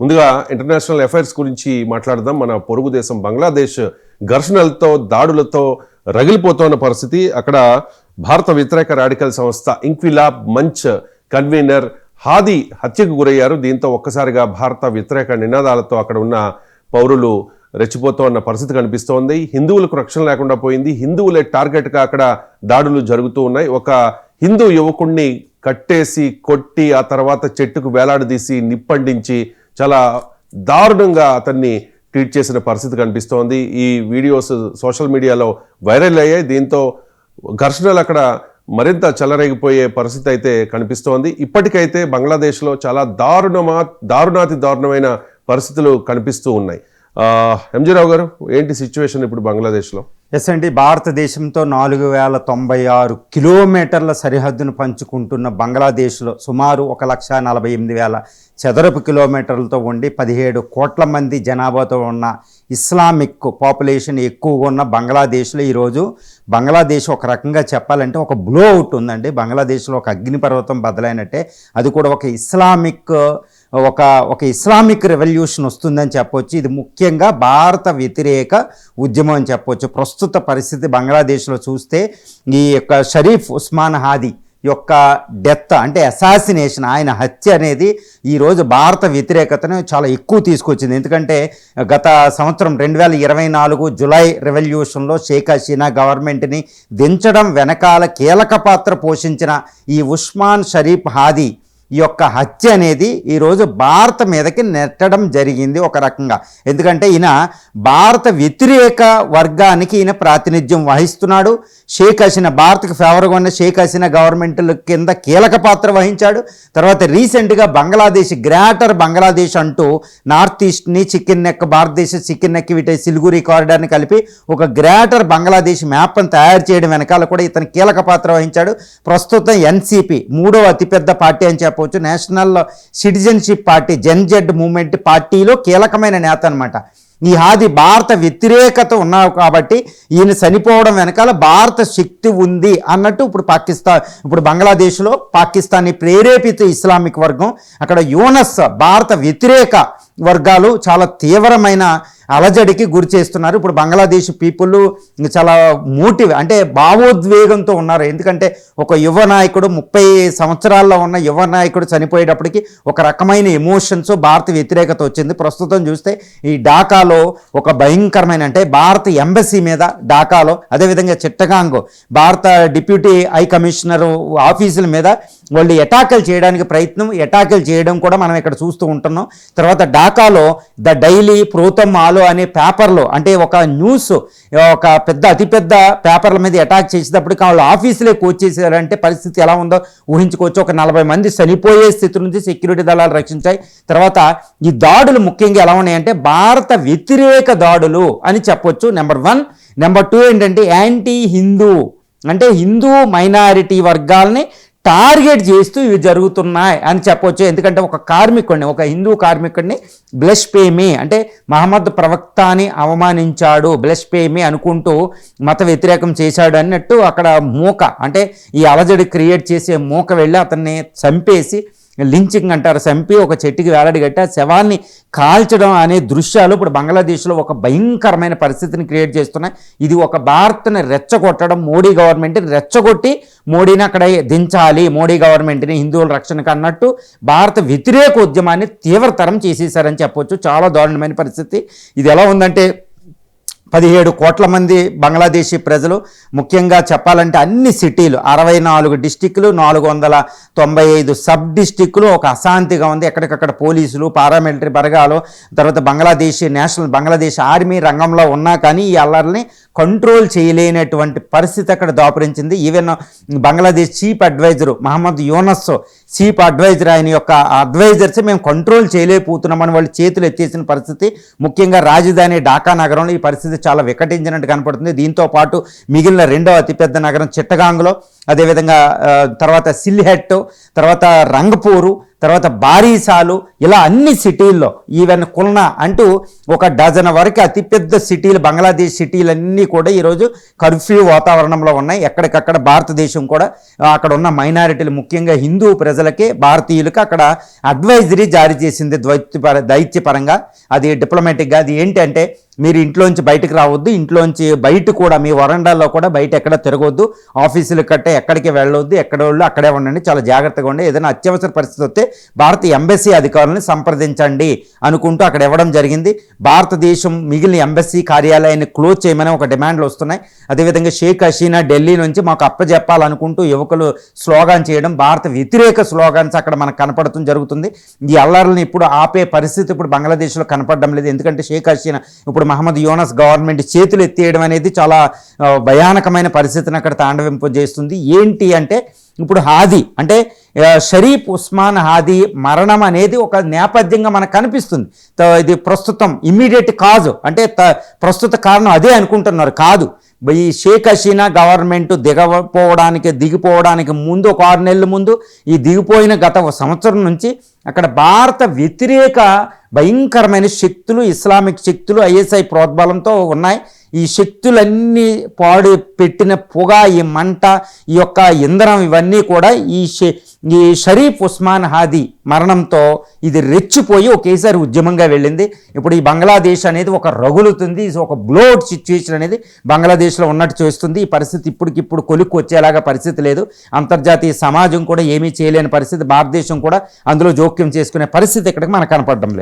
ముందుగా international affairs గురించి మాట్లాడదాం. మన పొరుగు దేశం బంగ్లాదేశ్ ఘర్షణలతో దాడులతో రగిలిపోతున్న పరిస్థితి. అక్కడ భారత వ్యతిరేక రాడికల్ సంస్థ ఇంక్విలాబ్ మంచ్ కన్వీనర్ హాదీ హత్యకు గురయ్యారు. దీంతో ఒక్కసారిగా భారత వ్యతిరేక నినాదాలతో అక్కడ ఉన్న పౌరులు రెచ్చిపోతున్న పరిస్థితి కనిపిస్తోంది. హిందువులకు రక్షణ లేకుండా పోయింది. హిందువులే టార్గెట్గా అక్కడ దాడులు జరుగుతూ ఉన్నాయి. ఒక హిందూ యువకుణ్ణి కట్టేసి కొట్టి ఆ తర్వాత చెట్టుకు వేలాడదీసి నిప్పండించి చాలా దారుణంగా అతన్ని ట్రీట్ చేసిన పరిస్థితి కనిపిస్తోంది. ఈ వీడియోస్ సోషల్ మీడియాలో వైరల్ అయ్యాయి. దీంతో ఘర్షణలు అక్కడ మరింత చెలరేగిపోయే పరిస్థితి అయితే కనిపిస్తోంది. ఇప్పటికైతే బంగ్లాదేశ్లో చాలా దారుణాతి దారుణమైన పరిస్థితులు కనిపిస్తూ ఉన్నాయి. ఎంజీ రావు గారు, ఏంటి సిచ్యువేషన్ ఇప్పుడు బంగ్లాదేశ్లో? ఎస్ అండి, భారతదేశంతో 4096 కిలోమీటర్ల సరిహద్దును పంచుకుంటున్న బంగ్లాదేశ్లో సుమారు 1,48,000 చదరపు కిలోమీటర్లతో ఉండి 17 కోట్ల మంది జనాభాతో ఉన్న ఇస్లామిక్ పాపులేషన్ ఎక్కువగా ఉన్న బంగ్లాదేశ్లో ఈరోజు బంగ్లాదేశ్ ఒక రకంగా చెప్పాలంటే ఒక బ్లో అవుట్ ఉందండి. బంగ్లాదేశ్లో ఒక అగ్నిపర్వతం బదలైనట్టే. అది కూడా ఒక ఇస్లామిక్ రెవల్యూషన్ వస్తుందని చెప్పొచ్చు. ఇది ముఖ్యంగా భారత వ్యతిరేక ఉద్యమం అని చెప్పొచ్చు. ప్రస్తుత పరిస్థితి బంగ్లాదేశ్లో చూస్తే ఈ యొక్క షరీఫ్ ఉస్మాన్ హాదీ యొక్క డెత్ అంటే అసాసినేషన్, ఆయన హత్య అనేది ఈరోజు భారత వ్యతిరేకతను చాలా ఎక్కువ తీసుకొచ్చింది. ఎందుకంటే గత సంవత్సరం 2024 జులై రెవల్యూషన్లో షేక్ హసీనా గవర్నమెంట్ని దించడం వెనకాల కీలక పాత్ర పోషించిన ఈ ఉస్మాన్ షరీఫ్ హాదీ ఈ యొక్క హత్య అనేది ఈరోజు భారత మీదకి నెట్టడం జరిగింది ఒక రకంగా. ఎందుకంటే ఈయన భారత వ్యతిరేక వర్గానికి ఈయన ప్రాతినిధ్యం వహిస్తున్నాడు. షేక్ హసీనా, భారత్కి ఫేవర్గా ఉన్న షేక్ హసీనా గవర్నమెంట్ల కింద కీలక పాత్ర వహించాడు. తర్వాత రీసెంట్గా బంగ్లాదేశ్, గ్రేటర్ బంగ్లాదేశ్ అంటూ నార్త్ ఈస్ట్ని చికెన్ నెక్, భారతదేశ చికెన్ నెక్ వీటి సిలిగురి కారిడార్ని కలిపి ఒక గ్రేటర్ బంగ్లాదేశ్ మ్యాప్ను తయారు చేయడం వెనకాల కూడా ఇతను కీలక పాత్ర వహించాడు. ప్రస్తుతం ఎన్సీపీ 3వ అతిపెద్ద పార్టీ అని చెప్పవచ్చు. National citizenship party, Gen Z movement పార్టీలో కీలకమైన నేత అనమాట. ఈ హాదీ భారత వ్యతిరేకత ఉన్నావు కాబట్టి ఈయన చనిపోవడం వెనకాల భారత శక్తి ఉంది అన్నట్టు ఇప్పుడు బంగ్లాదేశ్లో పాకిస్తాన్ని ప్రేరేపిత ఇస్లామిక్ వర్గం, అక్కడ యూనస్ భారత వ్యతిరేక వర్గాలు చాలా తీవ్రమైన అలజడికి గురి చేస్తున్నారు. ఇప్పుడు బంగ్లాదేశ్ పీపుల్ చాలా అంటే భావోద్వేగంతో ఉన్నారు. ఎందుకంటే ఒక యువ నాయకుడు, 30 సంవత్సరాల్లో ఉన్న యువ నాయకుడు చనిపోయేటప్పటికి ఒక రకమైన ఎమోషన్స్, భారత వ్యతిరేకత వచ్చింది. ప్రస్తుతం చూస్తే ఈ ఢాకాలో ఒక భయంకరమైన అంటే భారత ఎంబసీ మీద ఢాకాలో, అదేవిధంగా చిట్టగాంగ్ భారత డిప్యూటీ హై కమిషనర్ ఆఫీసుల మీద వాళ్ళు అటాకులు చేయడం కూడా మనం ఇక్కడ చూస్తూ ఉంటున్నాం. తర్వాత ఢాకాలో ద డైలీ, ప్రోతం ఆలో అనే పేపర్లో, అంటే ఒక న్యూస్, ఒక అతిపెద్ద పేపర్ల మీద అటాక్ చేసేటప్పటికి వాళ్ళు ఆఫీసులే కూర్చేసారంటే పరిస్థితి ఎలా ఉందో ఊహించుకోవచ్చు. ఒక 40 మంది చనిపోయే స్థితి నుంచి సెక్యూరిటీ దళాలు రక్షించాయి. తర్వాత ఈ దాడులు ముఖ్యంగా ఎలా ఉన్నాయంటే భారత వ్యతిరేక దాడులు అని చెప్పొచ్చు. నెంబర్ 1. నెంబర్ 2 ఏంటంటే యాంటీ హిందూ, అంటే హిందూ మైనారిటీ వర్గాల్ని టార్గెట్ చేస్తూ ఇవి జరుగుతున్నాయి అని చెప్పొచ్చు. ఎందుకంటే ఒక హిందూ కార్మికుడిని బ్లెస్ పేమి అంటే మహమ్మద్ ప్రవక్తని అవమానించాడు, బ్లెస్ పేమి అనుకుంటూ మత వ్యతిరేకం చేశాడు అన్నట్టు అక్కడ అంటే ఈ అలజడి క్రియేట్ చేసే వెళ్ళి అతన్ని చంపేసి, లించింగ్ అంటారు, చంపి ఒక చెట్టుకి వేలాడగట్టి ఆ శవాన్ని కాల్చడం అనే దృశ్యాలు ఇప్పుడు బంగ్లాదేశ్లో ఒక భయంకరమైన పరిస్థితిని క్రియేట్ చేస్తున్నాయి. ఇది ఒక భారత్ని రెచ్చగొట్టడం, మోడీ గవర్నమెంట్ని రెచ్చగొట్టి మోడీని అక్కడ దించాలి, మోడీ గవర్నమెంట్ని హిందువుల రక్షణకు అన్నట్టు భారత వ్యతిరేక ఉద్యమాన్ని తీవ్రతరం చేసేసారని చెప్పొచ్చు. చాలా దారుణమైన పరిస్థితి. ఇది ఎలా ఉందంటే 17 కోట్ల మంది బంగ్లాదేశీ ప్రజలు, ముఖ్యంగా చెప్పాలంటే అన్ని సిటీలు, 64 డిస్టిక్లు, 495 సబ్ డిస్టిక్లు ఒక అశాంతిగా ఉంది. ఎక్కడికక్కడ పోలీసులు, పారామిలిటరీ బలగాలు, తర్వాత బంగ్లాదేశ్ ఆర్మీ రంగంలో ఉన్నా కానీ ఈ అల్లర్ని కంట్రోల్ చేయలేనటువంటి పరిస్థితి అక్కడ దాపురించింది. Even Bangladesh chief adviser Mohammed Yunus chief adviser, ఆయన యొక్క అడ్వైజర్స్ మేము కంట్రోల్ చేయలేకపోతున్నామని వాళ్ళు చేతులు ఎత్తేసిన పరిస్థితి. ముఖ్యంగా రాజధాని ఢాకా నగరంలో ఈ పరిస్థితి చాలా వికటించినట్టు కనపడుతుంది. దీంతో పాటు మిగిలిన 2వ అతిపెద్ద నగరం చిట్టగాంగ్లో, అదేవిధంగా తర్వాత సిల్హెట్, తర్వాత రంగపూరు, తర్వాత బారీసాలు, ఇలా అన్ని సిటీల్లో ఈవెన్ కుల్నా అంటూ ఒక డజన్ వరకు అతిపెద్ద సిటీలు, బంగ్లాదేశ్ సిటీలన్నీ కూడా ఈరోజు కర్ఫ్యూ వాతావరణంలో ఉన్నాయి. ఎక్కడికక్కడ భారతదేశం కూడా అక్కడ ఉన్న మైనారిటీలు, ముఖ్యంగా హిందూ ప్రజలకి, భారతీయులకి అక్కడ అడ్వైజరీ జారీ చేసింది దౌత్యపరంగా, అది డిప్లొమాటిక్గా. అది ఏంటంటే మీరు ఇంట్లోంచి బయటకు రావద్దు, ఇంట్లోంచి బయట కూడా మీ వరండాల్లో కూడా బయట ఎక్కడ తిరగొద్దు, ఆఫీసులకు కట్టే ఎక్కడికి వెళ్ళొద్దు, ఎక్కడ వాళ్ళు అక్కడే ఉండండి, చాలా జాగ్రత్తగా ఉండి ఏదైనా అత్యవసర పరిస్థితి వస్తే భారతీయ ఎంబసీ అధికారులను సంప్రదించండి అనుకుంటూ అక్కడ ఇవ్వడం జరిగింది. భారతదేశం మిగిలిన ఎంబసీ కార్యాలయాన్ని క్లోజ్ చేయమని ఒక డిమాండ్లు వస్తున్నాయి. అదేవిధంగా షేక్ హసీనా ఢిల్లీ నుంచి మాకు అప్పజెప్పాలనుకుంటూ యువకులు స్లోగాన్ చేయడం, భారత వ్యతిరేక స్లోగాన్స్ అక్కడ మనకు కనపడటం జరుగుతుంది. ఈ అల్లర్లను ఇప్పుడు ఆపే పరిస్థితి ఇప్పుడు బంగ్లాదేశ్లో కనపడడం లేదు. ఎందుకంటే షేక్ హసీనా ఇప్పుడు మహమ్మద్ యూనస్ గవర్నమెంట్ చేతులు ఎత్తేయడం అనేది చాలా భయానకమైన పరిస్థితిని అక్కడ తాండవింపజేస్తుంది. ఏంటి అంటే ఇప్పుడు హాదీ అంటే షరీఫ్ ఉస్మాన్ హాదీ మరణం అనేది ఒక నేపథ్యంగా మనకు కనిపిస్తుంది. ఇది ప్రస్తుతం ఇమ్మీడియట్ కాజు అంటే ప్రస్తుత కారణం అదే అనుకుంటున్నారు. కాదు, ఈ షేక్ హసీనా గవర్నమెంట్ దిగిపోవడానికి ముందు, ఒక 6 నెలల ముందు, ఈ దిగిపోయిన గత సంవత్సరం నుంచి అక్కడ భారత వ్యతిరేక భయంకరమైన శక్తులు, ఇస్లామిక్ శక్తులు ఐఎస్ఐ ప్రోద్బలంతో ఉన్నాయి. ఈ శక్తులన్నీ పాడు పెట్టిన పొగ, ఈ మంట, ఈ యొక్క ఇంధనం, ఇవన్నీ కూడా ఈ షరీఫ్ ఉస్మాన్ హాదీ మరణంతో ఇది రెచ్చిపోయి ఒకేసారి ఉద్యమంగా వెళ్ళింది. ఇప్పుడు ఈ బంగ్లాదేశ్ అనేది ఒక రగులుతుంది, ఒక బ్లోడ్ సిచ్యువేషన్ అనేది బంగ్లాదేశ్లో ఉన్నట్టు చేస్తుంది. ఈ పరిస్థితి ఇప్పటికిప్పుడు కొలిక్కి వచ్చేలాగా పరిస్థితి లేదు. అంతర్జాతీయ సమాజం కూడా ఏమీ చేయలేని పరిస్థితి, భారతదేశం కూడా అందులో జోక్యం చేసుకునే పరిస్థితి ఇక్కడికి మనకు కనపడడం లేదు.